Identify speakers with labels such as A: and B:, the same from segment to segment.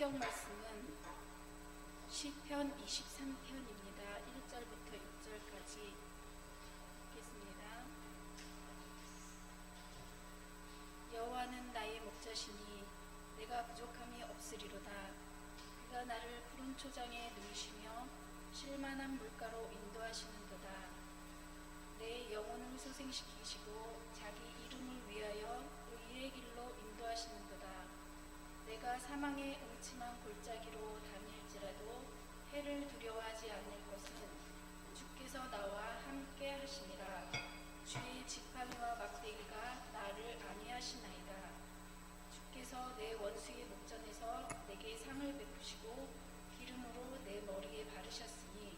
A: 성경 말씀은 시편 23편입니다. 1절부터 6절까지 읽겠습니다. 여호와는 나의 목자시니 내가 부족함이 없으리로다. 그가 나를 푸른 초장에 누이시며 쉴만한 물가로 인도하시는도다. 내 영혼을 소생시키시고 자기 이름을 위하여 의의 길로 인도하시는도다. 내가 사망의 음침한 골짜기로 다닐지라도 해를 두려워하지 않을 것은 주께서 나와 함께 하시니라. 주의 지팡이와 막대기가 나를 안위하시나이다. 주께서 내 원수의 목전에서 내게 상을 베푸시고 기름으로 내 머리에 바르셨으니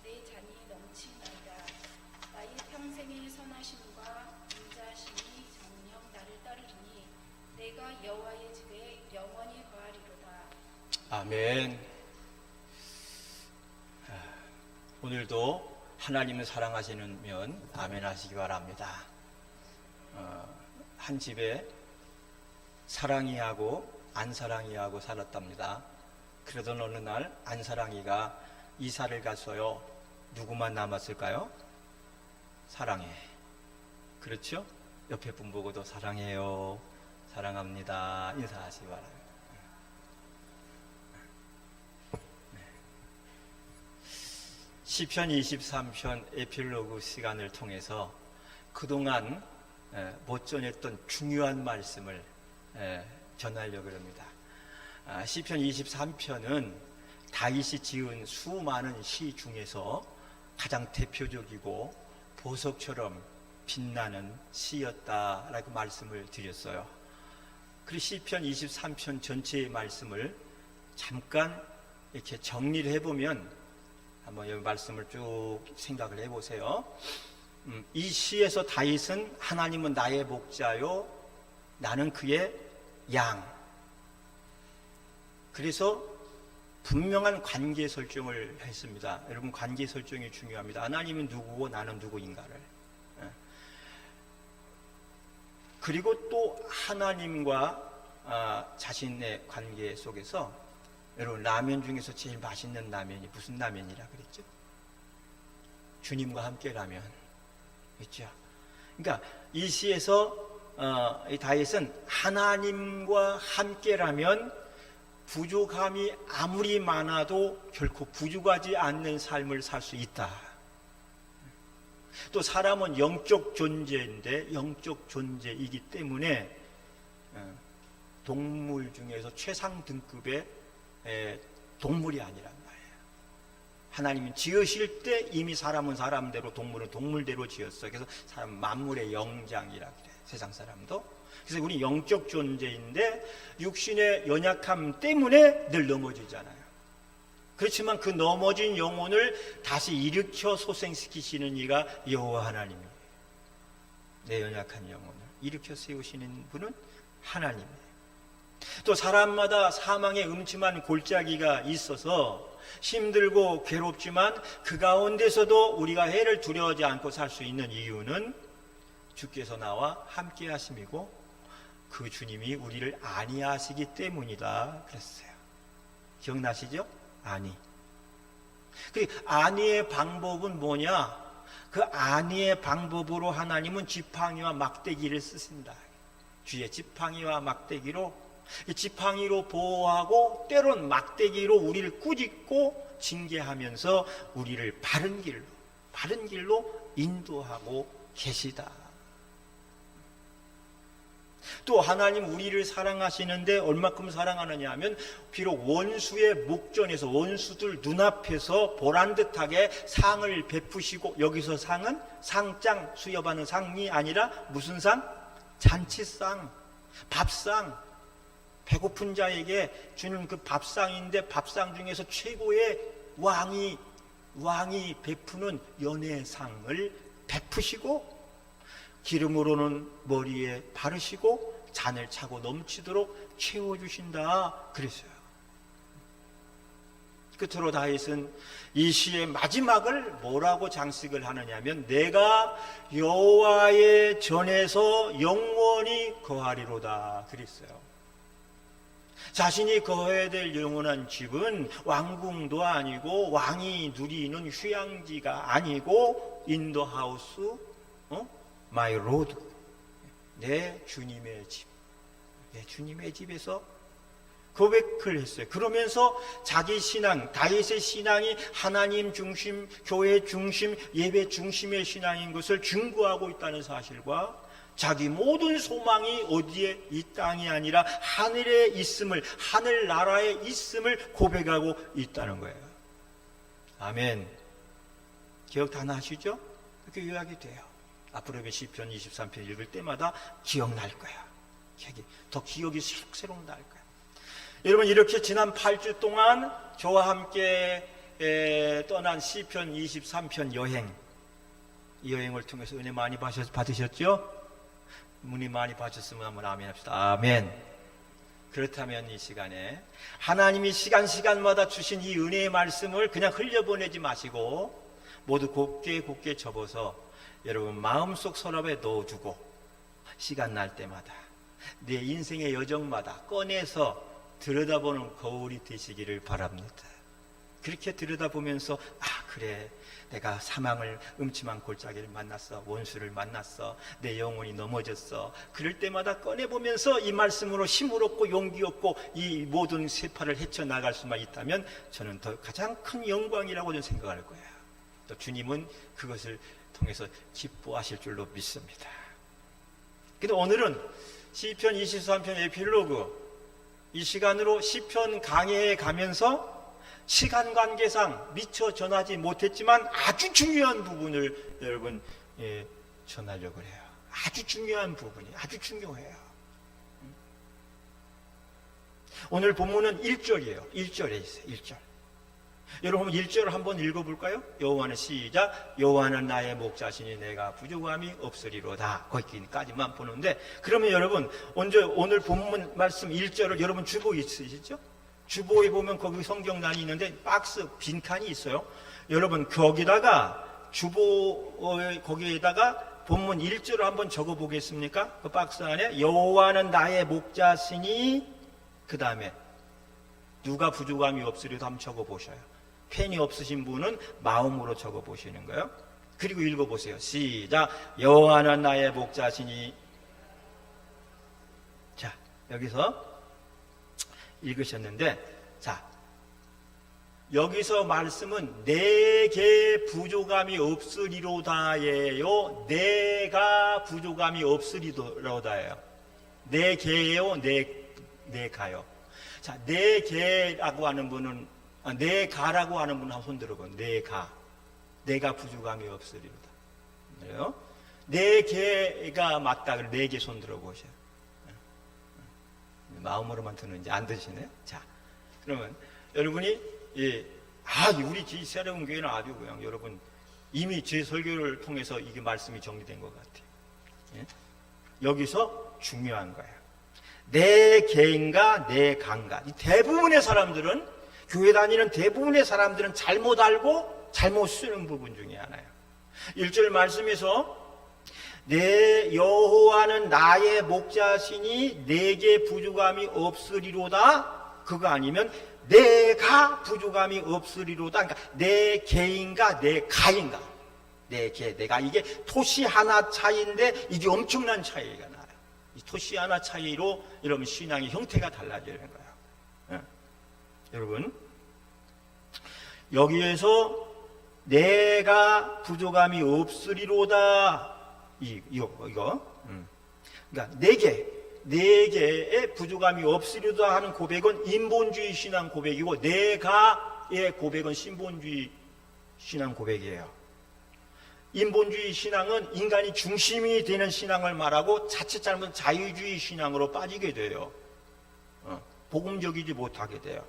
A: 내 잔이 넘치나이다. 나의 평생의 선하심과 인자하심이 정녕 나를 따르리니 내가 여호와의 집에 영원히 거하리로다.
B: 아멘. 오늘도 하나님을 사랑하시면 아멘 하시기 바랍니다. 한 집에 사랑이하고 안사랑이하고 살았답니다. 그러던 어느 날 안사랑이가 이사를 갔어요. 누구만 남았을까요? 사랑해. 그렇죠? 옆에 분 보고도 사랑해요, 사랑합니다 인사하시기 바랍니다. 시편 23편 에필로그 시간을 통해서 그동안 못 전했던 중요한 말씀을 전하려고 합니다. 시편 23편은 다윗이 지은 수많은 시 중에서 가장 대표적이고 보석처럼 빛나는 시였다라고 말씀을 드렸어요. 그리고 시편 23편 전체의 말씀을 잠깐 이렇게 정리를 해보면 한번 이 말씀을 쭉 생각을 해보세요. 이 시에서 다윗은 하나님은 나의 목자요 나는 그의 양, 그래서 분명한 관계 설정을 했습니다. 여러분, 관계 설정이 중요합니다. 하나님은 누구고 나는 누구인가를. 그리고 또 하나님과 자신의 관계 속에서, 여러분, 라면 중에서 제일 맛있는 라면이 무슨 라면이라 그랬죠? 주님과 함께 라면. 그렇죠? 그러니까 이 시에서 이 다윗은 하나님과 함께라면 부족함이 아무리 많아도 결코 부족하지 않는 삶을 살 수 있다. 또 사람은 영적 존재인데 영적 존재이기 때문에 동물 중에서 최상 등급의 동물이 아니란 말이에요. 하나님이 지으실 때 이미 사람은 사람대로 동물은 동물대로 지었어요. 그래서 사람 만물의 영장이라 그래요. 세상 사람도. 그래서 우리 영적 존재인데 육신의 연약함 때문에 늘 넘어지잖아요. 그렇지만 그 넘어진 영혼을 다시 일으켜 소생시키시는 이가 여호와 하나님이에요. 내 연약한 영혼을 일으켜 세우시는 분은 하나님이에요. 또 사람마다 사망의 음침한 골짜기가 있어서 힘들고 괴롭지만 그 가운데서도 우리가 해를 두려워하지 않고 살 수 있는 이유는 주께서 나와 함께 하심이고 그 주님이 우리를 안위하시기 때문이다 그랬어요. 기억나시죠? 안위. 그 안위의 방법은 뭐냐? 그 안위의 방법으로 하나님은 지팡이와 막대기를 쓰신다. 주의 지팡이와 막대기로, 지팡이로 보호하고 때론 막대기로 우리를 꾸짖고 징계하면서 우리를 바른 길로 인도하고 계시다. 또 하나님 우리를 사랑하시는데 얼마큼 사랑하느냐 하면 비록 원수의 목전에서, 원수들 눈앞에서 보란듯하게 상을 베푸시고, 여기서 상은 상장, 수여받는 상이 아니라 무슨 상? 잔치상, 밥상, 배고픈 자에게 주는 그 밥상인데 밥상 중에서 최고의 왕이 베푸는 연회상을 베푸시고 기름으로는 머리에 바르시고 잔을 차고 넘치도록 채워주신다 그랬어요. 끝으로 다윗은 이 시의 마지막을 뭐라고 장식을 하느냐면 내가 여호와의 전에서 영원히 거하리로다 그랬어요. 자신이 거해야 될 영원한 집은 왕궁도 아니고 왕이 누리는 휴양지가 아니고 인도하우스, 마이 로드, 내 주님의 집, 내 주님의 집에서 고백을 했어요. 그러면서 자기 신앙, 다윗의 신앙이 하나님 중심, 교회 중심, 예배 중심의 신앙인 것을 증거하고 있다는 사실과 자기 모든 소망이 어디에 이 땅이 아니라 하늘에 있음을, 하늘나라에 있음을 고백하고 있다는 거예요. 아멘. 기억 다 나시죠? 그렇게 요약이 돼요. 앞으로 시편 23편 읽을 때마다 기억날 거야. 더 기억이 새록새록 날 거야. 여러분, 이렇게 지난 8주 동안 저와 함께 떠난 시편 23편 여행, 이 여행을 통해서 은혜 많이 받으셨죠? 문의 많이 받으셨으면 한번 아멘 합시다. 아멘. 그렇다면 이 시간에 하나님이 시간마다 주신 이 은혜의 말씀을 그냥 흘려보내지 마시고 모두 곱게 접어서 여러분 마음속 서랍에 넣어두고 시간 날 때마다 내 인생의 여정마다 꺼내서 들여다보는 거울이 되시기를 바랍니다. 그렇게 들여다보면서 그래, 내가 사망을, 음침한 골짜기를 만났어, 원수를 만났어, 내 영혼이 넘어졌어. 그럴 때마다 꺼내보면서 이 말씀으로 힘을 얻고 용기 얻고 이 모든 세파를 헤쳐나갈 수만 있다면 저는 더 가장 큰 영광이라고 저는 생각할 거예요. 또 주님은 그것을 통해서 기뻐하실 줄로 믿습니다. 근데 오늘은 시편 23편 에필로그, 이 시간으로 시편 강해에 가면서 시간 관계상 미처 전하지 못했지만 아주 중요한 부분을 여러분 전하려고 해요. 아주 중요한 부분이 아주 중요해요. 오늘 본문은 1절이에요. 1절에 있어요. 1절. 여러분 1절을 한번 읽어볼까요? 여호와는 시작. 여호와는 나의 목자시니 내가 부족함이 없으리로다. 거기까지만 보는데, 그러면 여러분 오늘 본문 말씀 1절을 여러분 주보 있으시죠? 주보에 보면 거기 성경란이 있는데 박스 빈칸이 있어요. 여러분 거기다가 거기에다가 본문 1절을 한번 적어 보겠습니까? 그 박스 안에 여호와는 나의 목자시니, 그 다음에 누가 부족함이 없으리로다 한번 적어 보셔요. 펜이 없으신 분은 마음으로 적어 보시는 거예요. 그리고 읽어 보세요. 시작. 여호와는 나의 목자시니. 자, 여기서 읽으셨는데, 자, 여기서 말씀은 내게 부족함이 없으리로다예요, 내가 부족함이 없으리로다예요. 내게요, 내가요. 자, 내게라고 하는 분은, 내가라고 하는 분은 한번 손 들어보세요. 내가 부족함이 없으리로다. 그래요? 내게가 맞다. 그래, 내게 손 들어보세요. 마음으로만 듣는지 안 드시네요. 자, 그러면 여러분이 우리 새로운 교회는 아주 그냥 여러분 이미 제 설교를 통해서 이게 말씀이 정리된 것 같아요. 여기서 중요한 거예요. 내 개인과 내 강가. 대부분의 사람들은, 교회 다니는 대부분의 사람들은 잘못 알고 잘못 쓰는 부분 중에 하나예요. 1절 말씀에서 내 여호와는 나의 목자시니 내게 부족함이 없으리로다, 그거 아니면 내가 부족함이 없으리로다. 그러니까 내 개인가 내 가인가, 내가, 이게 토시 하나 차이인데 이게 엄청난 차이가 나요. 이 토시 하나 차이로 여러분 신앙의 형태가 달라지는 거예요. 여러분 여기에서 내가 부족함이 없으리로다, 이거. 그러니까 네 개의 부족함이 없으리로다 하는 고백은 인본주의 신앙 고백이고, 내가의 고백은 신본주의 신앙 고백이에요. 인본주의 신앙은 인간이 중심이 되는 신앙을 말하고 자칫 잘못하면 자유주의 신앙으로 빠지게 돼요. 복음적이지 못하게 돼요.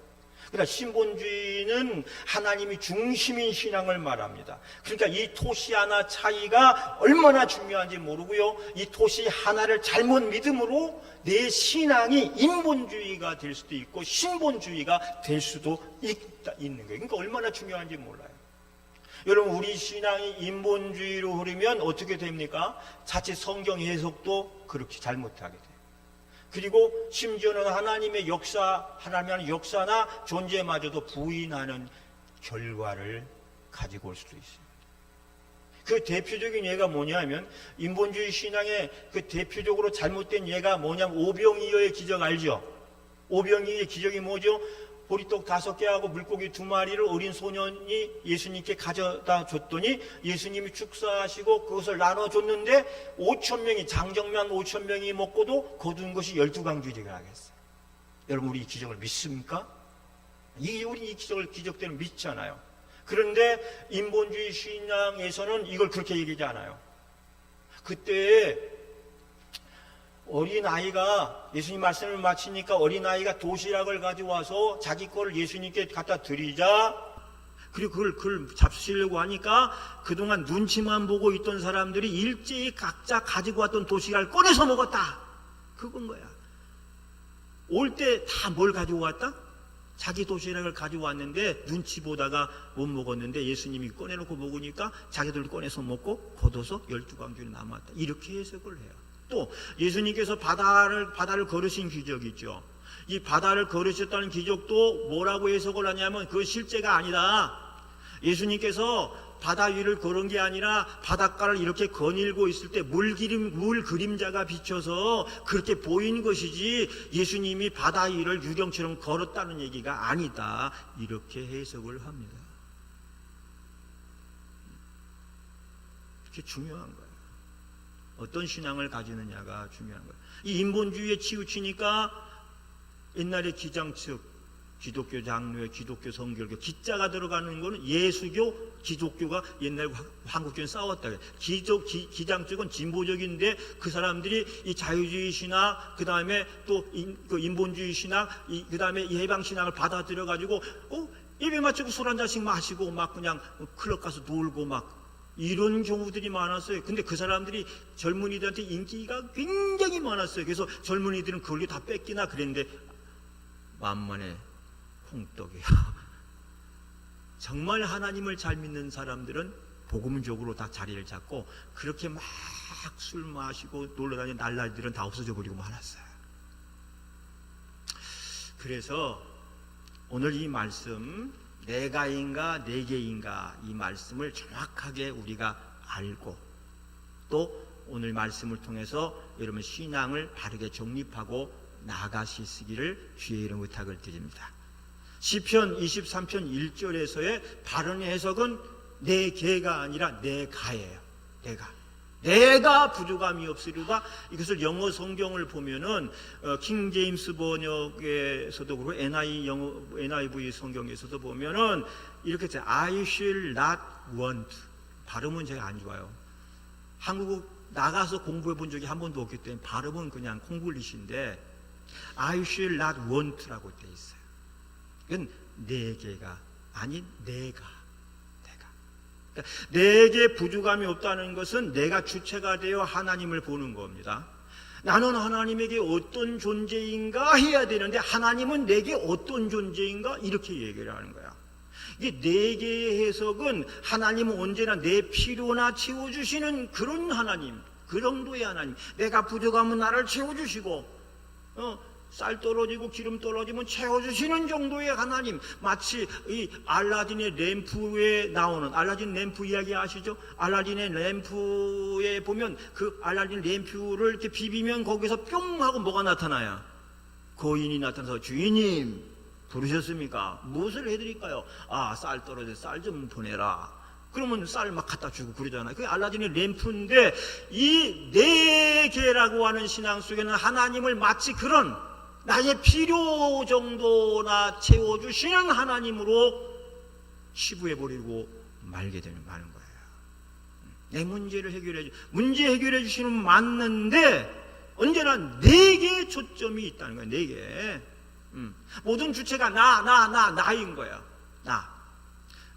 B: 그러니까 신본주의는 하나님이 중심인 신앙을 말합니다. 그러니까 이 토시 하나 차이가 얼마나 중요한지 모르고요, 이 토시 하나를 잘못 믿음으로 내 신앙이 인본주의가 될 수도 있고 신본주의가 될 수도 있는 거예요. 그러니까 얼마나 중요한지 몰라요. 여러분, 우리 신앙이 인본주의로 흐르면 어떻게 됩니까? 자칫 성경 해석도 그렇게 잘못하게 돼요. 그리고 심지어는 하나님의 하나님의 역사나 존재마저도 부인하는 결과를 가지고 올 수도 있습니다. 그 대표적인 예가 뭐냐면 인본주의 신앙의 그 대표적으로 잘못된 예가 뭐냐면 오병이어의 기적 알죠? 오병이어의 기적이 뭐죠? 보리떡 5개하고 물고기 2마리를 어린 소년이 예수님께 가져다 줬더니 예수님이 축사하시고 그것을 나눠줬는데 5,000명이 장정만 5,000명이 먹고도 거둔 것이 12강줄이가 하겠어요. 여러분 우리 이 기적을 믿습니까? 우리 이 기적대로 믿잖아요. 그런데 인본주의 신앙에서는 이걸 그렇게 얘기하지 않아요. 그때 어린아이가 예수님 말씀을 마치니까 어린아이가 도시락을 가져와서 자기 거를 예수님께 갖다 드리자, 그리고 그걸 잡수시려고 하니까 그동안 눈치만 보고 있던 사람들이 일제히 각자 가지고 왔던 도시락을 꺼내서 먹었다. 그건 거야. 올 때 다 뭘 가지고 왔다? 자기 도시락을 가지고 왔는데 눈치 보다가 못 먹었는데 예수님이 꺼내놓고 먹으니까 자기들 꺼내서 먹고 걷어서 12강줄이 남았다. 이렇게 해석을 해요. 또 예수님께서 바다를 걸으신 기적이 있죠. 이 바다를 걸으셨다는 기적도 뭐라고 해석을 하냐면 그 실제가 아니다. 예수님께서 바다 위를 걸은 게 아니라 바닷가를 이렇게 거닐고 있을 때 물 그림자가 비쳐서 그렇게 보인 것이지 예수님이 바다 위를 유경처럼 걸었다는 얘기가 아니다. 이렇게 해석을 합니다. 이게 중요한 거예요. 어떤 신앙을 가지느냐가 중요한 거예요. 이 인본주의에 치우치니까 옛날에 기장 측 기독교 장로회, 기독교 성결교, 기자가 들어가는 거는 예수교, 기독교가 옛날 한국교는 싸웠다. 기장 측은 진보적인데 그 사람들이 이 자유주의 신학, 그 다음에 또 인본주의 신학, 그 다음에 해방 신학을 받아들여 가지고 예배 마치고 술 한 잔씩 마시고 막 그냥 클럽 가서 놀고 막 이런 경우들이 많았어요. 근데 그 사람들이 젊은이들한테 인기가 굉장히 많았어요. 그래서 젊은이들은 그걸 다 뺏기나 그랬는데 만만해. 홍떡이야. 정말 하나님을 잘 믿는 사람들은 복음적으로 다 자리를 잡고 그렇게 막 술 마시고 놀러다니는 날라리들은 다 없어져 버리고 말았어요. 그래서 오늘 이 말씀 내가인가 내게인가 이 말씀을 정확하게 우리가 알고 또 오늘 말씀을 통해서 여러분 신앙을 바르게 정립하고 나아가시기를 주의 이름 부탁을 드립니다. 시편 23편 1절에서의 바른 해석은 내 개가 아니라 내가예요. 내가 부족함이 없으리다. 이것을 영어 성경을 보면은 킹 제임스 번역에서도 그렇고 NIV 성경에서도 보면은 이렇게 돼. I shall not want. 발음은 제가 안 좋아요. 한국 나가서 공부해 본 적이 한 번도 없기 때문에 발음은 그냥 콩글리시인데 I shall not want라고 돼 있어요. 이건 내 개가 아닌 내가. 그러니까 내게 부족함이 없다는 것은 내가 주체가 되어 하나님을 보는 겁니다. 나는 하나님에게 어떤 존재인가 해야 되는데 하나님은 내게 어떤 존재인가 이렇게 얘기를 하는 거야. 이게 네 개의 해석은 하나님은 언제나 내 필요나 채워주시는 그런 하나님, 그 정도의 하나님. 내가 부족하면 나를 채워주시고 쌀 떨어지고 기름 떨어지면 채워주시는 정도의 하나님. 마치 이 알라딘의 램프에 나오는 알라딘 램프 이야기 아시죠? 알라딘의 램프에 보면 그 알라딘 램프를 이렇게 비비면 거기서 뿅 하고 뭐가 나타나요? 거인이 나타나서 주인님 부르셨습니까? 무엇을 해드릴까요? 쌀 떨어져 쌀 좀 보내라. 그러면 쌀 막 갖다 주고 그러잖아요. 그게 알라딘의 램프인데 이 네 개라고 하는 신앙 속에는 하나님을 마치 그런 나의 필요 정도나 채워주시는 하나님으로 치부해버리고 말게 되는 거예요. 내 문제를 문제 해결해 주시는 맞는데 언제나 내게 초점이 있다는 거예요. 내게. 모든 주체가 나인 거야. 나.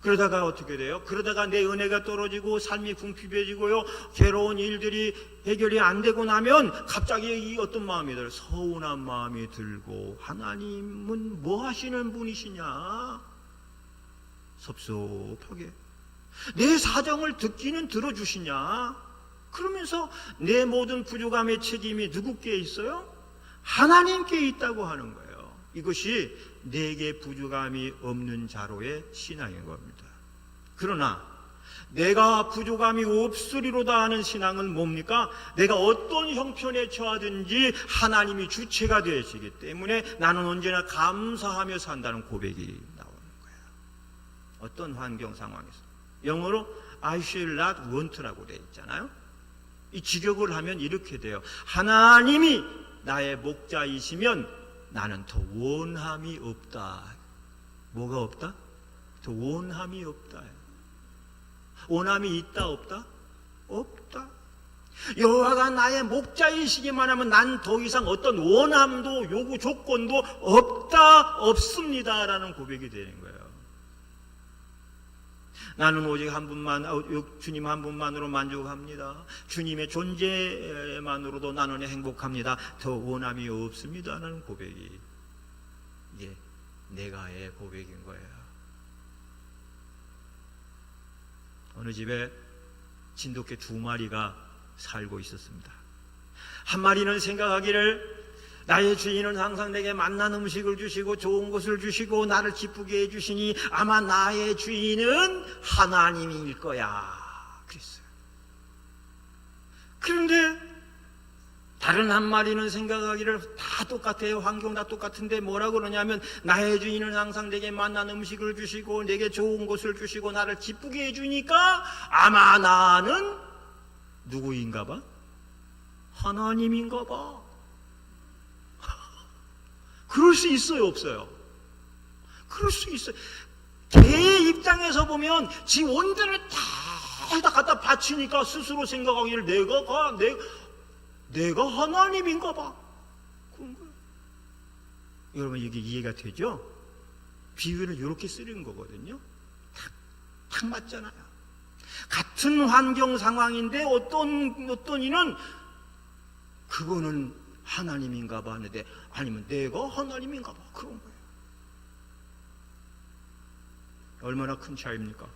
B: 그러다가 어떻게 돼요? 그러다가 내 은혜가 떨어지고 삶이 궁핍해지고요. 괴로운 일들이 해결이 안 되고 나면 갑자기 이 어떤 마음이 들어요? 서운한 마음이 들고 하나님은 뭐 하시는 분이시냐? 섭섭하게. 내 사정을 듣기는 들어주시냐? 그러면서 내 모든 부족함의 책임이 누구께 있어요? 하나님께 있다고 하는 거예요. 이것이 내게 부족함이 없는 자로의 신앙인 겁니다. 그러나 내가 부족함이 없으리로다 하는 신앙은 뭡니까? 내가 어떤 형편에 처하든지 하나님이 주체가 되시기 때문에 나는 언제나 감사하며 산다는 고백이 나오는 거예요. 어떤 환경 상황에서. 영어로 I shall not want라고 되어 있잖아요. 이 직역을 하면 이렇게 돼요. 하나님이 나의 목자이시면 나는 더 원함이 없다. 뭐가 없다? 더 원함이 없다. 원함이 있다 없다? 없다. 여호와가 나의 목자이시기만 하면 난 더 이상 어떤 원함도 요구 조건도 없습니다라는 고백이 되는 거예요. 나는 오직 한 분만, 주님 한 분만으로 만족합니다. 주님의 존재만으로도 나는 행복합니다. 더 원함이 없습니다라는 고백이 이게 내가의 고백인 거예요. 어느 집에 진돗개 2마리가 살고 있었습니다. 한 마리는 생각하기를 나의 주인은 항상 내게 맛난 음식을 주시고 좋은 것을 주시고 나를 기쁘게 해주시니 아마 나의 주인은 하나님일 거야 그랬어요. 그런데 다른 한 마리는 생각하기를 다 똑같아요. 환경 다 똑같은데 뭐라고 그러냐면 나의 주인은 항상 내게 맛난 음식을 주시고 내게 좋은 것을 주시고 나를 기쁘게 해주니까 아마 나는 누구인가 봐? 하나님인가 봐. 그럴 수 있어요 없어요? 그럴 수 있어요. 개의 입장에서 보면 지 온전을 다 갖다 바치니까 스스로 생각하기를 내가 하나님인가 봐. 그런 거예요. 여러분 이게 이해가 되죠? 비유를 이렇게 쓰는 거거든요. 딱 맞잖아요. 같은 환경 상황인데 어떤 이는 그거는 하나님인가 봐 하는데 아니면 내가 하나님인가 봐 그런 거예요. 얼마나 큰 차이입니까?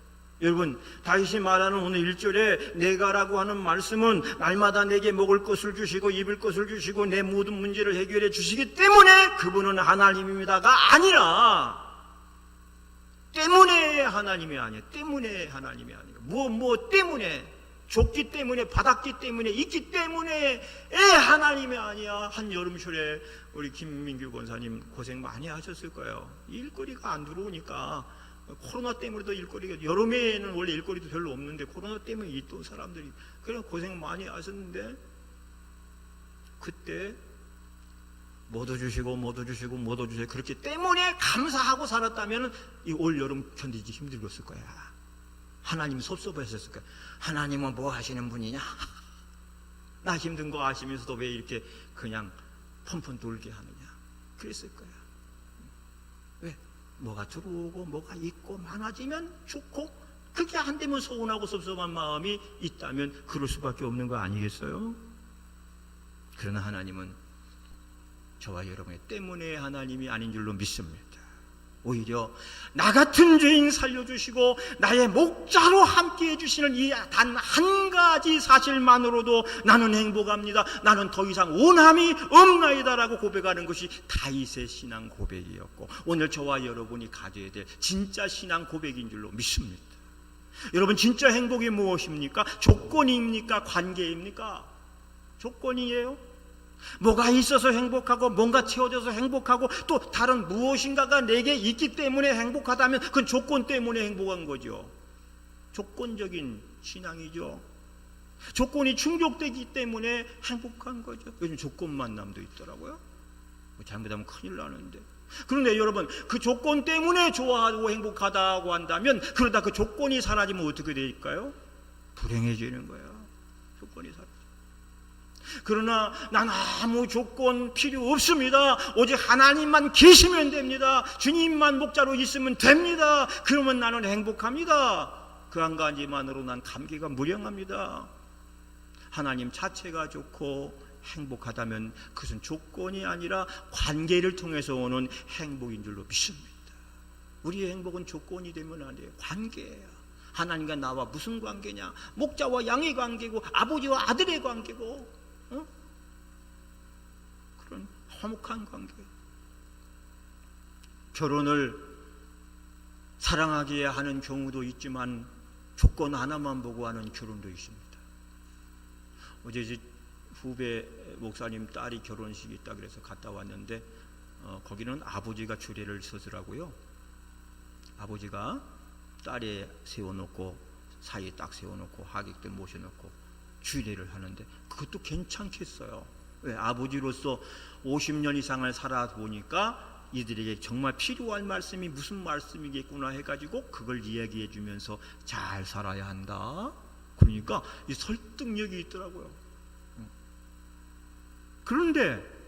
B: 여러분 다윗이 말하는 오늘 1절에 내가라고 하는 말씀은 날마다 내게 먹을 것을 주시고 입을 것을 주시고 내 모든 문제를 해결해 주시기 때문에 그분은 하나님입니다가 아니라 때문에 하나님이 아니에요. 때문에 하나님이 아니에요. 뭐 때문에 줬기 때문에 받았기 때문에 있기 때문에 하나님이 아니야. 한 여름철에 우리 김민규 권사님 고생 많이 하셨을 거예요. 일거리가 안 들어오니까 코로나 때문에도 일거리가 여름에는 원래 일거리도 별로 없는데 코로나 때문에 또 사람들이 그냥 고생 많이 하셨는데 그때 뭐도 주시고 그렇기 때문에 감사하고 살았다면 이 올 여름 견디지 힘들었을 거야. 하나님 섭섭하셨을 거야. 하나님은 뭐 하시는 분이냐? 나 힘든 거 아시면서도 왜 이렇게 그냥 펀펀 돌게 하느냐? 그랬을 거야. 왜? 뭐가 들어오고 뭐가 있고 많아지면 좋고 그게 안 되면 서운하고 섭섭한 마음이 있다면 그럴 수밖에 없는 거 아니겠어요? 그러나 하나님은 저와 여러분의 때문에 하나님이 아닌 줄로 믿습니다. 오히려 나 같은 죄인 살려주시고 나의 목자로 함께 해주시는 이 단 한 가지 사실만으로도 나는 행복합니다. 나는 더 이상 원함이 없나이다라고 고백하는 것이 다윗의 신앙 고백이었고 오늘 저와 여러분이 가져야 될 진짜 신앙 고백인 줄로 믿습니다. 여러분 진짜 행복이 무엇입니까? 조건입니까? 관계입니까? 조건이에요. 뭐가 있어서 행복하고 뭔가 채워져서 행복하고 또 다른 무엇인가가 내게 있기 때문에 행복하다면 그건 조건 때문에 행복한 거죠. 조건적인 신앙이죠. 조건이 충족되기 때문에 행복한 거죠. 요즘 조건 만남도 있더라고요. 잘못하면 큰일 나는데. 그런데 여러분 그 조건 때문에 좋아하고 행복하다고 한다면 그러다 그 조건이 사라지면 어떻게 될까요? 불행해지는 거예요. 조건이 사라지면. 그러나 난 아무 조건 필요 없습니다. 오직 하나님만 계시면 됩니다. 주님만 목자로 있으면 됩니다. 그러면 나는 행복합니다. 그 한 가지만으로 난 감기가 무량합니다. 하나님 자체가 좋고 행복하다면 그것은 조건이 아니라 관계를 통해서 오는 행복인 줄로 믿습니다. 우리의 행복은 조건이 되면 안 돼요. 관계예요. 하나님과 나와 무슨 관계냐? 목자와 양의 관계고 아버지와 아들의 관계고 그런 화목한 관계. 결혼을 사랑하기에 하는 경우도 있지만 조건 하나만 보고 하는 결혼도 있습니다. 어제 후배 목사님 딸이 결혼식이 있다 그래서 갔다 왔는데 거기는 아버지가 주례를 서더라고요. 아버지가 딸에 세워놓고 사이에 딱 세워놓고 하객들 모셔놓고 주례를 하는데 그것도 괜찮겠어요. 왜? 아버지로서 50년 이상을 살아보니까 이들에게 정말 필요한 말씀이 무슨 말씀이겠구나 해가지고 그걸 이야기해 주면서 잘 살아야 한다. 그러니까 이 설득력이 있더라고요. 그런데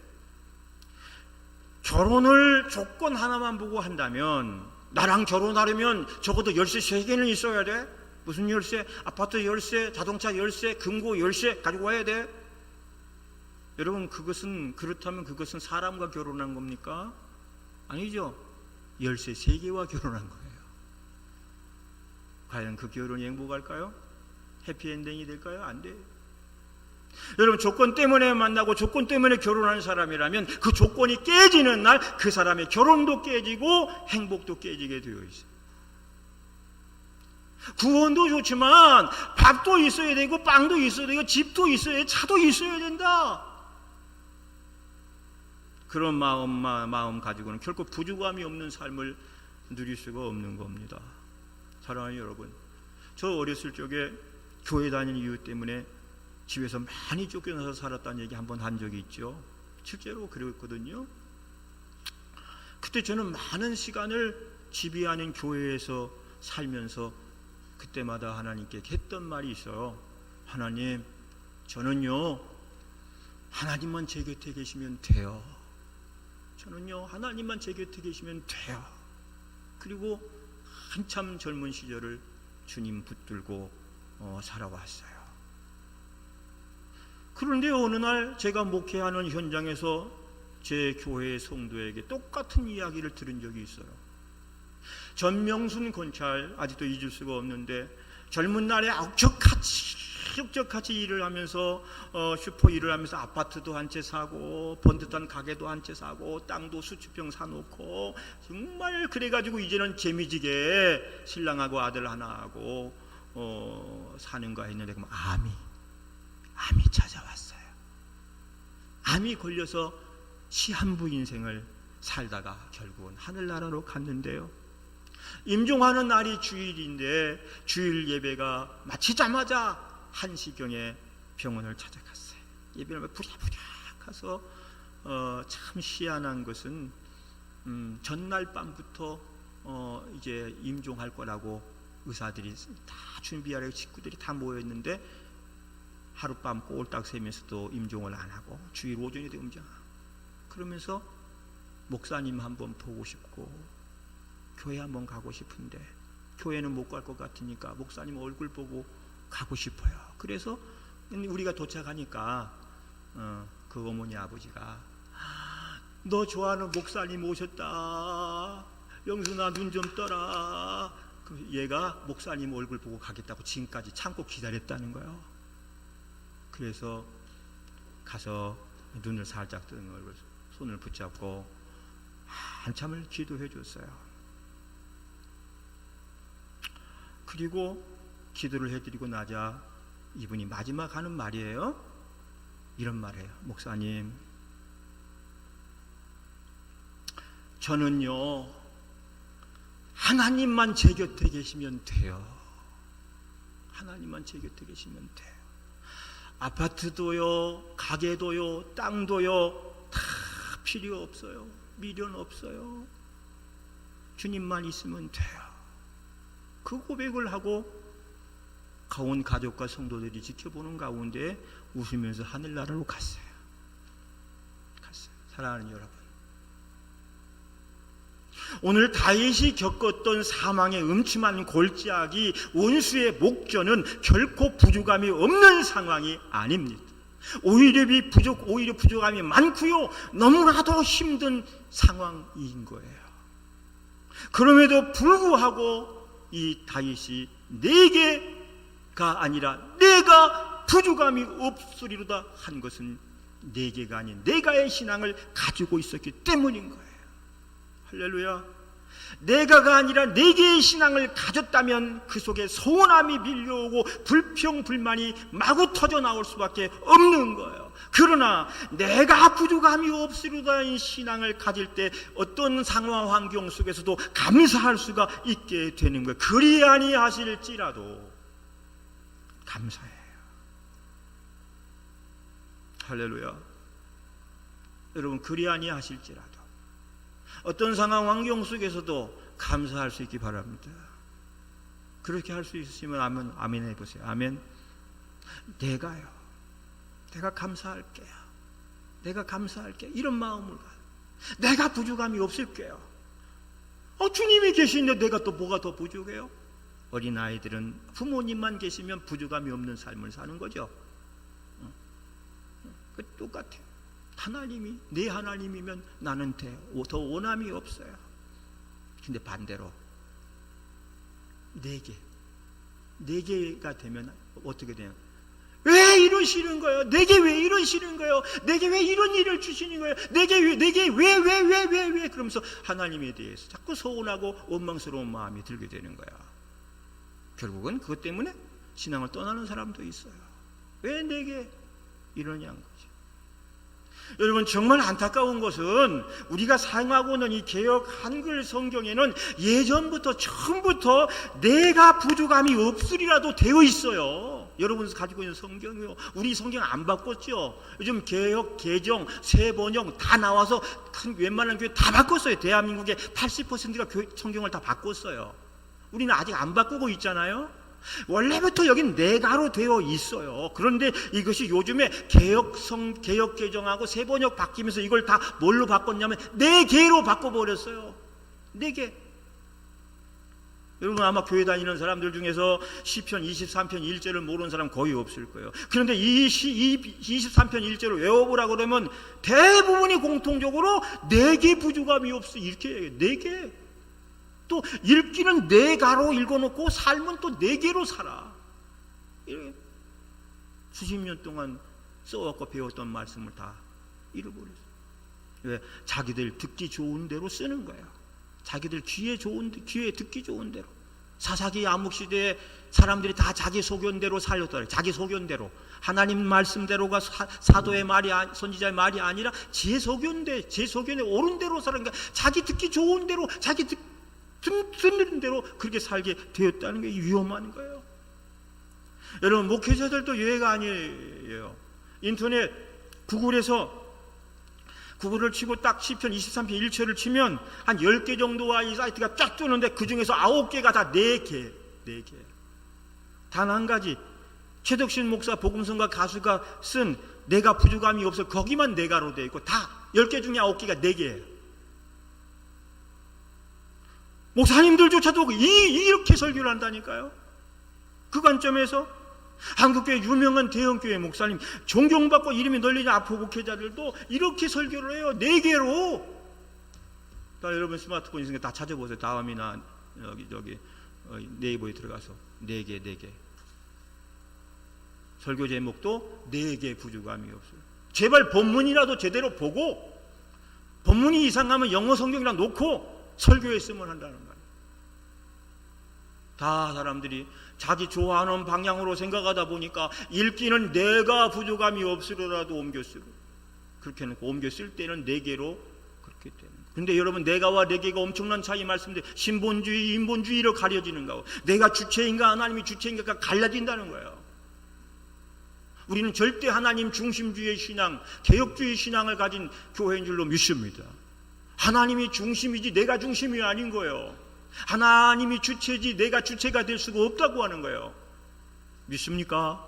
B: 결혼을 조건 하나만 보고 한다면 나랑 결혼하려면 적어도 열쇠 3개는 있어야 돼. 무슨 열쇠? 아파트 열쇠, 자동차 열쇠, 금고 열쇠 가지고 와야 돼. 여러분 그렇다면 그것은 사람과 결혼한 겁니까? 아니죠. 열쇠 3개와 결혼한 거예요. 과연 그 결혼이 행복할까요? 해피엔딩이 될까요? 안 돼요. 여러분 조건 때문에 만나고 조건 때문에 결혼한 사람이라면 그 조건이 깨지는 날 그 사람의 결혼도 깨지고 행복도 깨지게 되어 있어요. 구원도 좋지만 밥도 있어야 되고 빵도 있어야 되고 집도 있어야 되고 차도 있어야 된다. 그런 마음 가지고는 결코 부족함이 없는 삶을 누릴 수가 없는 겁니다. 사랑하는 여러분, 저 어렸을 적에 교회 다니는 이유 때문에 집에서 많이 쫓겨나서 살았다는 얘기 한번 한 적이 있죠. 실제로 그랬거든요. 그때 저는 많은 시간을 집이 아닌 교회에서 살면서 그때마다 하나님께 했던 말이 있어요. 하나님, 저는요 하나님만 제 곁에 계시면 돼요. 저는요 하나님만 제 곁에 계시면 돼요. 그리고 한참 젊은 시절을 주님 붙들고 살아왔어요. 그런데 어느 날 제가 목회하는 현장에서 제 교회의 성도에게 똑같은 이야기를 들은 적이 있어요. 전명순 권찰, 아직도 잊을 수가 없는데 젊은 날에 옥적같이 일을 하면서 슈퍼 일을 하면서 아파트도 한 채 사고 번듯한 가게도 한 채 사고 땅도 수십평 사놓고 정말 그래가지고 이제는 재미지게 신랑하고 아들 하나하고 사는가 했는데 그럼 암이 찾아왔어요. 암이 걸려서 시한부 인생을 살다가 결국은 하늘나라로 갔는데요. 임종하는 날이 주일인데 주일 예배가 마치자마자 1시경에 병원을 찾아갔어요. 예배를 부랴부랴 가서 참 희한한 것은 전날 밤부터 이제 임종할 거라고 의사들이 다 준비하려고 식구들이 다 모여있는데 하룻밤 꼴딱 새면서도 임종을 안 하고 주일 오전에도 임종하고 그러면서 목사님 한번 보고 싶고 교회 한번 가고 싶은데 교회는 못 갈 것 같으니까 목사님 얼굴 보고 가고 싶어요. 그래서 우리가 도착하니까 그 어머니 아버지가 너 좋아하는 목사님 오셨다. 영순아 눈 좀 떠라. 얘가 목사님 얼굴 보고 가겠다고 지금까지 참고 기다렸다는 거예요. 그래서 가서 눈을 살짝 뜨는 얼굴 손을 붙잡고 한참을 기도해 줬어요. 그리고 기도를 해드리고 나자 이분이 마지막 하는 말이에요. 이런 말이에요. 목사님, 저는요 하나님만 제 곁에 계시면 돼요. 하나님만 제 곁에 계시면 돼요. 아파트도요, 가게도요, 땅도요 다 필요 없어요. 미련 없어요. 주님만 있으면 돼요. 그 고백을 하고 가온 가족과 성도들이 지켜보는 가운데 웃으면서 하늘나라로 갔어요. 사랑하는 여러분, 오늘 다윗이 겪었던 사망의 음침한 골짜기 원수의 목전은 결코 부족함이 없는 상황이 아닙니다. 오히려 부족함이 많고요, 너무나도 힘든 상황인 거예요. 그럼에도 불구하고 이 다윗이 내게가 아니라 내가 부족함이 없으리로다 한 것은 내게가 아닌 내가의 신앙을 가지고 있었기 때문인 거예요. 할렐루야. 내가가 아니라 내게의 신앙을 가졌다면 그 속에 서운함이 밀려오고 불평불만이 마구 터져 나올 수밖에 없는 거예요. 그러나 내가 부족함이 없으리다는 신앙을 가질 때 어떤 상황 환경 속에서도 감사할 수가 있게 되는 거예요. 그리 아니하실지라도 감사해요. 할렐루야. 여러분, 그리 아니하실지라도 어떤 상황 환경 속에서도 감사할 수 있기 바랍니다. 그렇게 할 수 있으시면 아멘 해보세요. 아멘. 내가 감사할게요. 내가 감사할게요. 이런 마음을 가요. 내가 부족함이 없을게요. 주님이 계시는데 내가 또 뭐가 더 부족해요? 어린아이들은 부모님만 계시면 부족함이 없는 삶을 사는 거죠. 똑같아요. 하나님이 내 하나님이면 나는 더 원함이 없어요. 근데 반대로 내게가 되면 어떻게 돼요? 왜 이러시는 거예요? 내게 왜 이러시는 거예요? 내게 왜 이런 일을 주시는 거예요? 내게 왜 그러면서 하나님에 대해서 자꾸 서운하고 원망스러운 마음이 들게 되는 거야. 결국은 그것 때문에 신앙을 떠나는 사람도 있어요. 왜 내게 이러냐는 거죠. 여러분, 정말 안타까운 것은 우리가 사용하고 있는 이 개역 한글 성경에는 예전부터 처음부터 내가 부족함이 없으리라도 되어 있어요. 여러분 가지고 있는 성경이요. 우리 성경 안 바꿨죠. 요즘 개역, 개정, 새 번역 다 나와서 웬만한 교회 다 바꿨어요. 대한민국의 80%가 성경을 다 바꿨어요. 우리는 아직 안 바꾸고 있잖아요. 원래부터 여긴 내가로 되어 있어요. 그런데 이것이 요즘에 개역 개정하고 새 번역 바뀌면서 이걸 다 뭘로 바꿨냐면 내게로 바꿔버렸어요. 내게. 여러분 아마 교회 다니는 사람들 중에서 시편 23편 1절을 모르는 사람 거의 없을 거예요. 그런데 이 23편 1절을 외워보라고 그러면 대부분이 공통적으로 내게 부족함이 없어. 이렇게 해요. 내게. 또 읽기는 내가로 읽어놓고 삶은 또 내게로 살아. 수십 년 동안 써왔고 배웠던 말씀을 다 잃어버렸어요. 왜? 자기들 듣기 좋은 대로 쓰는 거야. 자기들 귀에 듣기 좋은 대로. 사사기 암흑시대에 사람들이 다 자기 소견대로 살렸더래. 자기 소견대로. 하나님 말씀대로가 사도의 말이 선지자의 말이 아니라 제 소견에 옳은 대로 살은 거야. 자기 듣기 좋은 대로, 자기 듣는 대로 그렇게 살게 되었다는 게 위험한 거예요. 여러분, 목회자들도 예외가 아니에요. 인터넷 구글을 치고 딱 시편 23편 1절을 치면 한 10개 정도와 이 사이트가 쫙 뜨는데 그 중에서 9개가 다 4개. 단 한 가지, 최덕신 목사 복음성가 가수가 쓴 내가 부족함이 없어, 거기만 내가로 되어 있고 다 10개 중에 9개가 4개예요. 목사님들조차도 이렇게 설교를 한다니까요. 그 관점에서 한국교회 유명한 대형교회 목사님, 존경받고 이름이 널리는 아포 목회자들도 이렇게 설교를 해요. 4개로. 다 여러분 스마트폰 있으니까 다 찾아보세요. 다음이나 여기 네이버에 들어가서 4개. 설교 제목도 4개 부족함이 없어요. 제발 본문이라도 제대로 보고, 본문이 이상하면 영어 성경이랑 놓고 설교했으면 한다는 거예요. 다 사람들이 자기 좋아하는 방향으로 생각하다 보니까 읽기는 내가 부족함이 없으리라도 옮겨 쓰고, 그렇게 해놓고 옮겨 쓸 때는 4개로 그렇게 되는 거예요. 근데 여러분, 내가와 내게가 엄청난 차이 말씀드려요. 신본주의, 인본주의로 가려지는 거고, 내가 주체인가 하나님이 주체인가가 갈라진다는 거예요. 우리는 절대 하나님 중심주의 신앙, 개혁주의 신앙을 가진 교회인 줄로 믿습니다. 하나님이 중심이지 내가 중심이 아닌 거예요. 하나님이 주체지 내가 주체가 될 수가 없다고 하는 거예요. 믿습니까?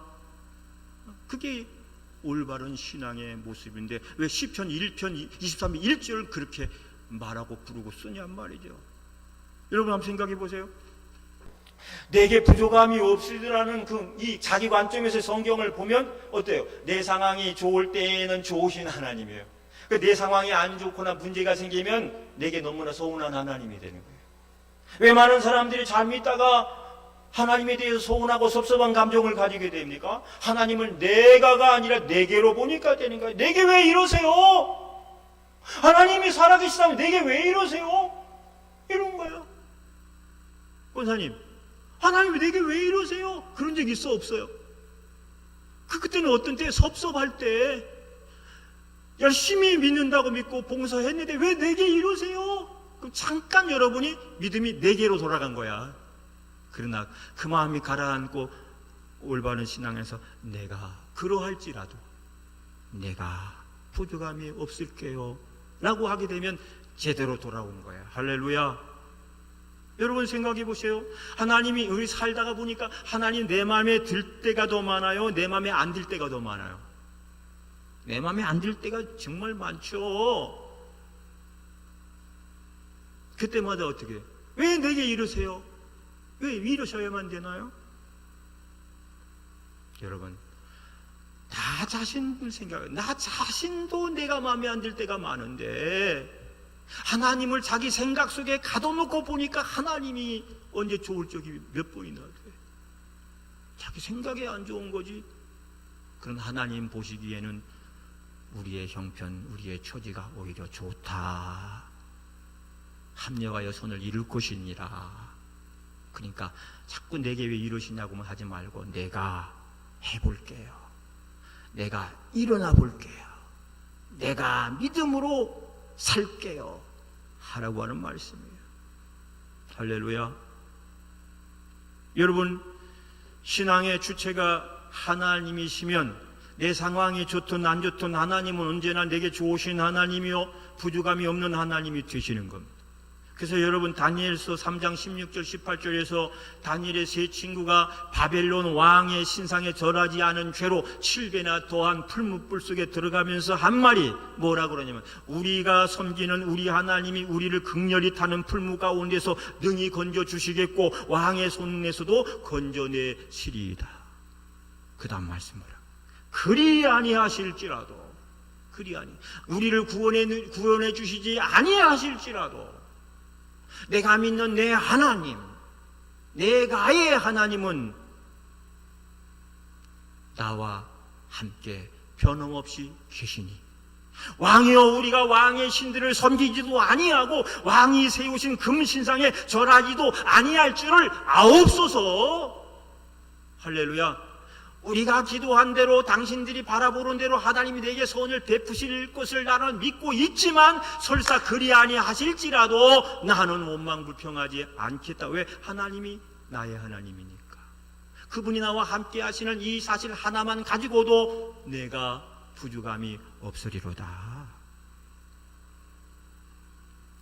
B: 그게 올바른 신앙의 모습인데 왜 시편 1편 23편 1절 그렇게 말하고 부르고 쓰냔 말이죠. 여러분 한번 생각해 보세요. 내게 부족함이 없으리라는 이 자기 관점에서 성경을 보면 어때요? 내 상황이 좋을 때에는 좋으신 하나님이에요. 내 상황이 안 좋거나 문제가 생기면 내게 너무나 서운한 하나님이 되는 거예요. 왜 많은 사람들이 잘 믿다가 하나님에 대해서 서운하고 섭섭한 감정을 가지게 됩니까? 하나님을 내가가 아니라 내게로 보니까 되는 거예요. 내게 왜 이러세요? 하나님이 살아계시다면 내게 왜 이러세요? 이런 거예요. 권사님, 하나님이 내게 왜 이러세요? 그런 적 있어 없어요? 그때는 어떤 때 섭섭할 때 열심히 믿는다고 믿고 봉사했는데 왜 내게 이러세요? 그럼 잠깐 여러분이 믿음이 내게로 돌아간 거야. 그러나 그 마음이 가라앉고 올바른 신앙에서 내가 그러할지라도 내가 부족함이 없을게요 라고 하게 되면 제대로 돌아온 거야. 할렐루야. 여러분 생각해 보세요. 하나님이 우리 살다가 보니까 하나님 내 마음에 들 때가 더 많아요? 내 마음에 안 들 때가 더 많아요? 내 마음에 안 들 때가 정말 많죠. 그때마다 어떻게? 왜 내게 이러세요? 왜 이러셔야만 되나요? 여러분, 나 자신을 생각해. 나 자신도 내가 마음에 안 들 때가 많은데 하나님을 자기 생각 속에 가둬놓고 보니까 하나님이 언제 좋을 적이 몇 번이나 돼. 자기 생각에 안 좋은 거지. 그런 하나님 보시기에는 우리의 형편, 우리의 처지가 오히려 좋다. 합력하여 손을 이룰 것이니라. 그러니까 자꾸 내게 왜 이러시냐고만 하지 말고 내가 해볼게요. 내가 일어나 볼게요. 내가 믿음으로 살게요 하라고 하는 말씀이에요. 할렐루야. 여러분, 신앙의 주체가 하나님이시면 내 상황이 좋든 안 좋든 하나님은 언제나 내게 좋으신 하나님이요 부족함이 없는 하나님이 되시는 겁니다. 그래서 여러분 다니엘서 3장 16절 18절에서 다니엘의 세 친구가 바벨론 왕의 신상에 절하지 않은 죄로 7배나 더한 풀무불 속에 들어가면서 한 말이 뭐라 그러냐면 우리가 섬기는 우리 하나님이 우리를 극렬히 타는 풀무 가운데서 능히 건져주시겠고 왕의 손에서도 건져내시리이다. 그 다음 말씀을 그리 아니하실지라도 우리를 구원해 주시지 아니하실지라도 내가 믿는 내 하나님, 내가의 하나님은 나와 함께 변함없이 계시니 왕이여 우리가 왕의 신들을 섬기지도 아니하고 왕이 세우신 금신상에 절하지도 아니할 줄을 아옵소서. 할렐루야. 우리가 기도한 대로 당신들이 바라보는 대로 하나님이 내게 선을 베푸실 것을 나는 믿고 있지만 설사 그리 아니하실지라도 나는 원망불평하지 않겠다. 왜? 하나님이 나의 하나님이니까. 그분이 나와 함께 하시는 이 사실 하나만 가지고도 내가 부족함이 없으리로다.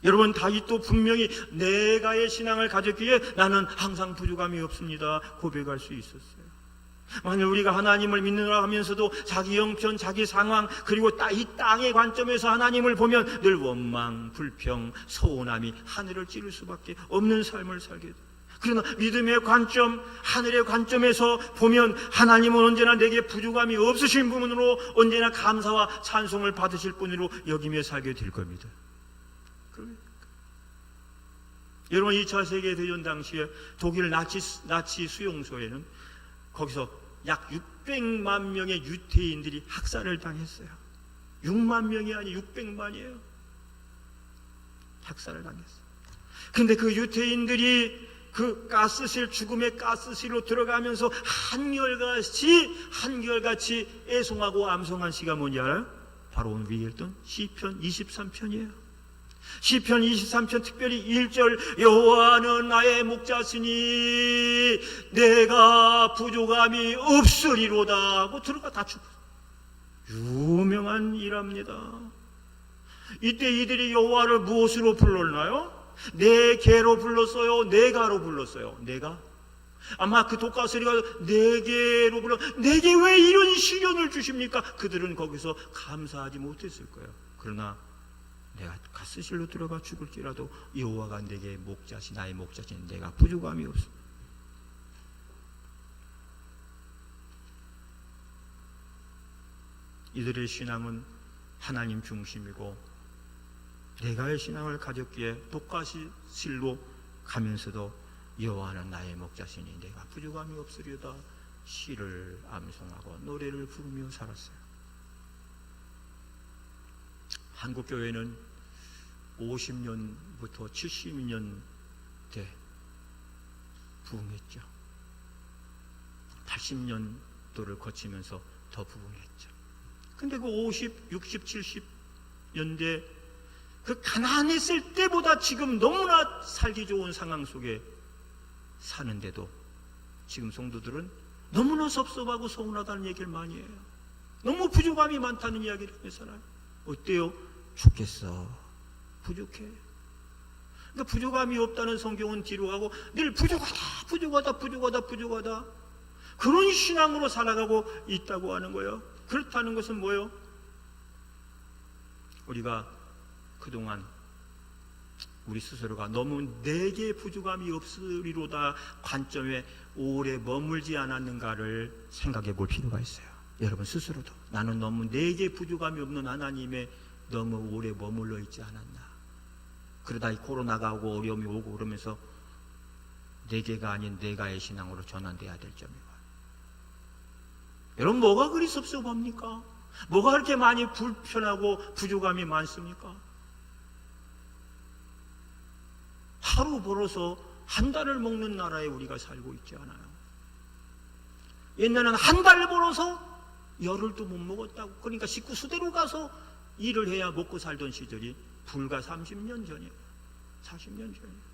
B: 여러분 다윗도 분명히 내가의 신앙을 가졌기에 나는 항상 부족함이 없습니다 고백할 수 있었어요. 만약 우리가 하나님을 믿느라 하면서도 자기 형편, 자기 상황 그리고 이 땅의 관점에서 하나님을 보면 늘 원망, 불평, 서운함이 하늘을 찌를 수밖에 없는 삶을 살게 돼요. 그러나 믿음의 관점, 하늘의 관점에서 보면 하나님은 언제나 내게 부족함이 없으신 분으로 언제나 감사와 찬송을 받으실 분으로 여기며 살게 될 겁니다. 여러분 2차 세계대전 당시에 독일 나치 수용소에는 거기서 약 600만 명의 유태인들이 학살을 당했어요. 6만 명이 아니 600만이에요. 학살을 당했어요. 근데 그 유태인들이 그 가스실, 죽음의 가스실로 들어가면서 한결같이 애송하고 암송한 시가 뭔지 알아요? 바로 오늘 위에 있던 시편 23편이에요. 시편 23편 특별히 1절 여호와는 나의 목자시니 내가 부족함이 없으리로다 하고 들어가 다 죽어. 유명한 일합니다. 이때 이들이 여호와를 무엇으로 불렀나요? 내게로 불렀어요? 내가로 불렀어요? 내가? 아마 그 독가소리가 내게로 불러 내게 왜 이런 시련을 주십니까? 그들은 거기서 감사하지 못했을 거예요. 그러나 내가 가스실로 들어가 죽을지라도 여호와가 내게 목자시 나의 목자신 내가 부족함이 없어. 이들의 신앙은 하나님 중심이고 내가의 신앙을 가졌기에 독가스실로 가면서도 여호와는 나의 목자시니 내가 부족함이 없으리로다 시를 암송하고 노래를 부르며 살았어요. 한국교회는 50년부터 70년대 부흥했죠. 80년도를 거치면서 더 부흥했죠. 근데 그 50, 60, 70년대 그 가난했을 때보다 지금 너무나 살기 좋은 상황 속에 사는데도 지금 성도들은 너무나 섭섭하고 서운하다는 얘기를 많이 해요. 너무 부족함이 많다는 이야기를 하면서는 어때요? 죽겠어. 부족해. 그러니까 부족함이 없다는 성경은 뒤로 가고 늘 부족하다 그런 신앙으로 살아가고 있다고 하는 거예요. 그렇다는 것은 뭐예요? 우리가 그동안 우리 스스로가 너무 내게 부족함이 없으리로다 관점에 오래 머물지 않았는가를 생각해 볼 필요가 있어요. 여러분 스스로도 나는 너무 내게 부족함이 없는 하나님에 너무 오래 머물러 있지 않았나. 그러다 이 코로나가 오고 어려움이 오고 그러면서 내게가 아닌 내가의 신앙으로 전환돼야 될 점이고. 여러분 뭐가 그리 섭섭합니까? 뭐가 그렇게 많이 불편하고 부족함이 많습니까? 하루 벌어서 한 달을 먹는 나라에 우리가 살고 있지 않아요. 옛날에는 한 달 벌어서 열흘도 못 먹었다고. 그러니까 식구 수대로 가서 일을 해야 먹고 살던 시절이 불과 30년 전이에요. 40년 전이에요.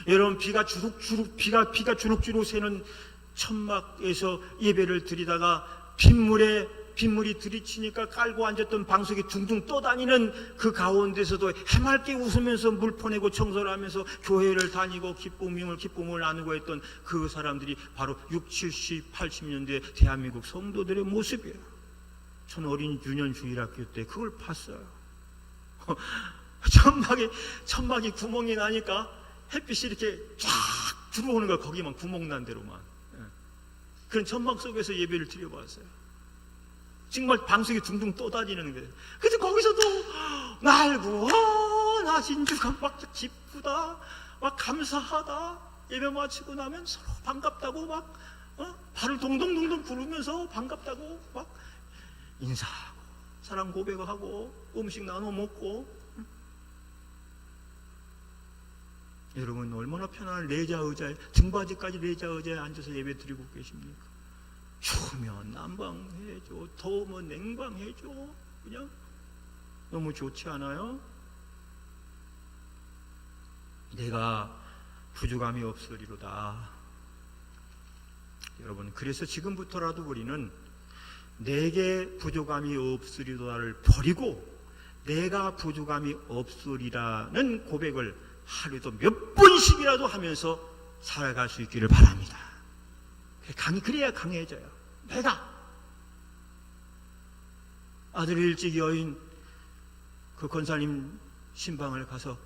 B: 여러분 비가 주룩주룩 새는 천막에서 예배를 드리다가 빗물이 들이치니까 깔고 앉았던 방석이 둥둥 떠다니는 그 가운데서도 해맑게 웃으면서 물 퍼내고 청소를 하면서 교회를 다니고 기쁨을 나누고 했던 그 사람들이 바로 60, 70, 80년대 대한민국 성도들의 모습이에요. 전 어린 유년 주일학교 때 그걸 봤어요. 천막이 구멍이 나니까 햇빛이 이렇게 쫙 들어오는 거야. 거기만 구멍 난 대로만. 그런 천막 속에서 예배를 드려봤어요. 정말 방석이 둥둥 떠다니는 거예요. 그래서 거기서도 날고 나 진주가 막 기쁘다 막 감사하다. 예배 마치고 나면 서로 반갑다고 막 발을 동동동동 구르면서 반갑다고 막 인사하고 사랑 고백하고 음식 나눠 먹고. 여러분 얼마나 편안한 레자의자에 등받이까지 레자의자에 앉아서 예배 드리고 계십니까? 추우면 난방해줘, 더우면 냉방해줘. 그냥 너무 좋지 않아요? 내가 부족함이 없으리로다. 여러분 그래서 지금부터라도 우리는 내게 부족함이 없으리로다를 버리고 내가 부족함이 없으리라는 고백을 하루에도 몇 번씩이라도 하면서 살아갈 수 있기를 바랍니다. 그래야 강해져요. 내가 아들이 일찍 여인 그 권사님 신방을 가서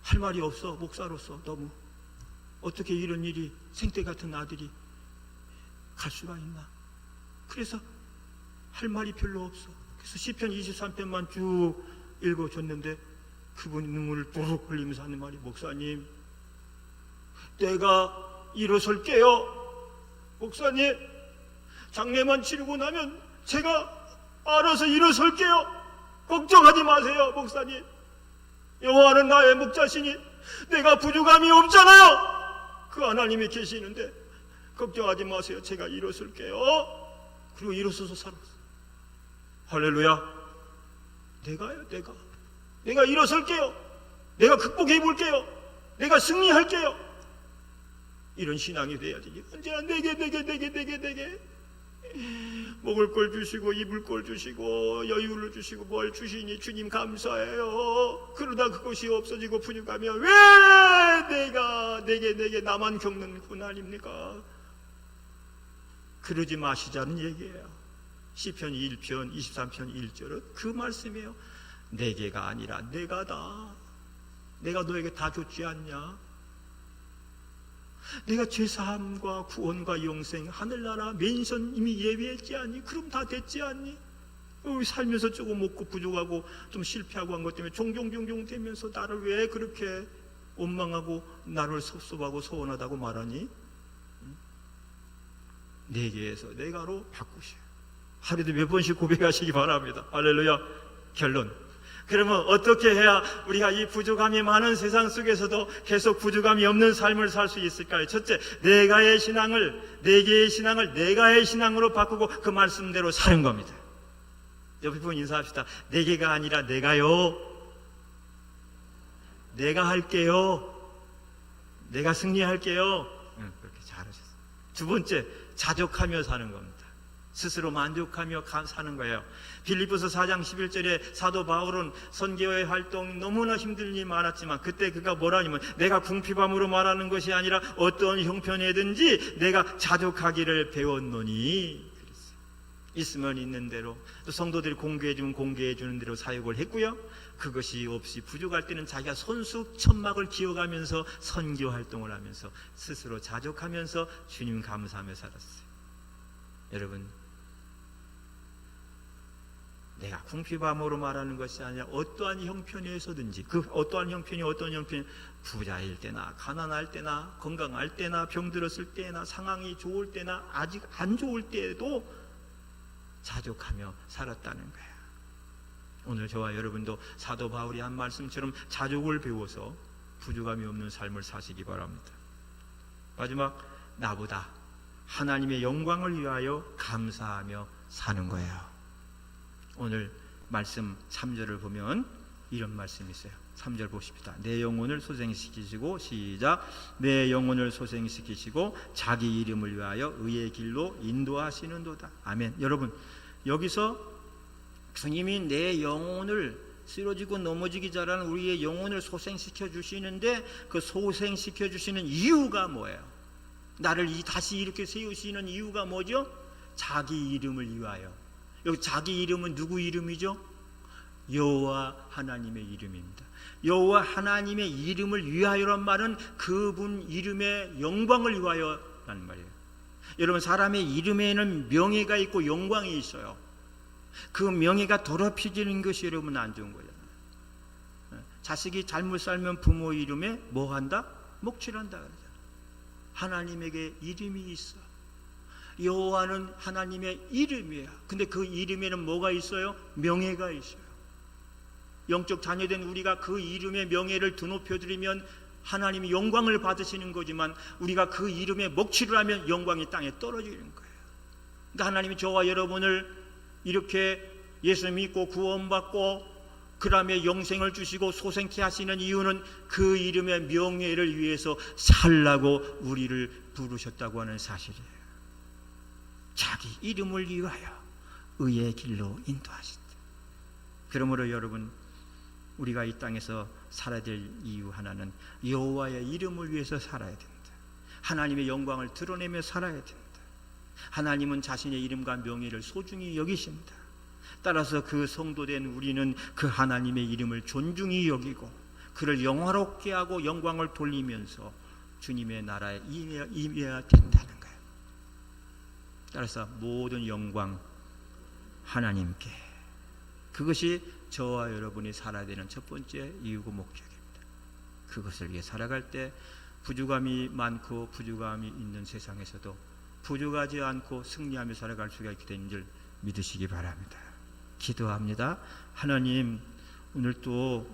B: 할 말이 없어. 목사로서 너무 어떻게 이런 일이 생태 같은 아들이 갈 수가 있나. 그래서 할 말이 별로 없어. 그래서 시편 23편만 쭉 읽어줬는데 그분이 눈물을 또록 흘리면서 하는 말이 목사님 내가 일어설게요. 목사님 장례만 치르고 나면 제가 알아서 일어설게요. 걱정하지 마세요. 목사님 여호와는 나의 목자시니 내가 부족함이 없잖아요. 그 하나님이 계시는데 걱정하지 마세요. 제가 일어설게요. 그리고 일어서서 살았어요. 할렐루야. 내가 일어설게요. 내가 극복해 볼게요. 내가 승리할게요. 이런 신앙이 돼야지. 언제나 내게 먹을 걸 주시고 입을 걸 주시고 여유를 주시고 뭘 주시니 주님 감사해요. 그러다 그것이 없어지고 부족하면 왜 내게 나만 겪는 고난입니까? 그러지 마시자는 얘기예요. 시편 1편 23편 1절은 그 말씀이에요. 내게가 아니라 내가다. 내가 너에게 다 줬지 않냐? 내가 죄사함과 구원과 영생 하늘나라 맨션 이미 예비했지 않니? 그럼 다 됐지 않니? 살면서 조금 먹고 부족하고 좀 실패하고 한 것 때문에 종종 되면서 나를 왜 그렇게 원망하고 나를 섭섭하고 소원하다고 말하니? 내게에서 내가로 바꾸셔. 하루에도 몇 번씩 고백하시기 바랍니다. 할렐루야. 결론. 그러면 어떻게 해야 우리가 이 부족함이 많은 세상 속에서도 계속 부족함이 없는 삶을 살 수 있을까요? 첫째, 내가의 신앙을 내가의 신앙으로 바꾸고 그 말씀대로 사는 겁니다. 옆에 분 인사합시다. 내게가 아니라 내가요. 내가 할게요. 내가 승리할게요. 그렇게 잘하셨어요. 두 번째, 자족하며 사는 겁니다. 스스로 만족하며 사는 거예요. 빌립보서 4장 11절에 사도 바울은 선교의 활동이 너무나 힘든 일이 많았지만 그때 그가 뭐라냐면 내가 궁핍함으로 말하는 것이 아니라 어떤 형편이든지 내가 자족하기를 배웠노니 그랬어요. 있으면 있는 대로, 또 성도들이 공개해주면 공개해주는 대로 사역을 했고요. 그것이 없이 부족할 때는 자기가 손수 천막을 지어가면서 선교 활동을 하면서 스스로 자족하면서 주님 감사하며 살았어요. 여러분, 내가 궁핍함으로 말하는 것이 아니라 어떠한 형편에서든지, 그 어떠한 형편이 부자일 때나 가난할 때나 건강할 때나 병들었을 때나 상황이 좋을 때나 아직 안 좋을 때에도 자족하며 살았다는 거야. 오늘 저와 여러분도 사도 바울이 한 말씀처럼 자족을 배워서 부족함이 없는 삶을 사시기 바랍니다. 마지막, 나보다 하나님의 영광을 위하여 감사하며 사는 거예요. 오늘 말씀 3절을 보면 이런 말씀이 있어요. 3절 보십시다. 내 영혼을 소생시키시고, 시작. 내 영혼을 소생시키시고 자기 이름을 위하여 의의 길로 인도하시는도다. 아멘. 여러분, 여기서 주님이 내 영혼을 쓰러지고 넘어지기 잘하는 우리의 영혼을 소생시켜 주시는데 그 소생시켜 주시는 이유가 뭐예요? 나를 다시 이렇게 세우시는 이유가 뭐죠? 자기 이름을 위하여. 여기 자기 이름은 누구 이름이죠? 여호와 하나님의 이름입니다. 여호와 하나님의 이름을 위하여란 말은 그분 이름의 영광을 위하여라는 말이에요. 여러분, 사람의 이름에는 명예가 있고 영광이 있어요. 그 명예가 더럽혀지는 것이 여러분 안 좋은 거예요. 자식이 잘못 살면 부모 이름에 뭐 한다? 목칠한다 그러죠. 하나님에게 이름이 있어. 여호와는 하나님의 이름이야. 근데 그 이름에는 뭐가 있어요? 명예가 있어요. 영적 자녀된 우리가 그 이름의 명예를 드높여드리면 하나님이 영광을 받으시는 거지만 우리가 그 이름에 먹칠을 하면 영광이 땅에 떨어지는 거예요. 그러니까 하나님이 저와 여러분을 이렇게 예수 믿고 구원받고 그 다음에 영생을 주시고 소생케 하시는 이유는 그 이름의 명예를 위해서 살라고 우리를 부르셨다고 하는 사실이에요. 자기 이름을 위하여 의의 길로 인도하신다. 그러므로 여러분, 우리가 이 땅에서 살아야 될 이유 하나는 여호와의 이름을 위해서 살아야 된다. 하나님의 영광을 드러내며 살아야 된다. 하나님은 자신의 이름과 명예를 소중히 여기신다. 따라서 그 성도된 우리는 그 하나님의 이름을 존중히 여기고 그를 영화롭게 하고 영광을 돌리면서 주님의 나라에 임해야 된다는 거예요. 따라서 모든 영광 하나님께. 그것이 저와 여러분이 살아야 되는 첫 번째 이유고 목적입니다. 그것을 위해 살아갈 때 부족함이 많고 부족함이 있는 세상에서도 부족하지 않고 승리하며 살아갈 수가 있게 된 줄 믿으시기 바랍니다. 기도합니다. 하나님, 오늘 또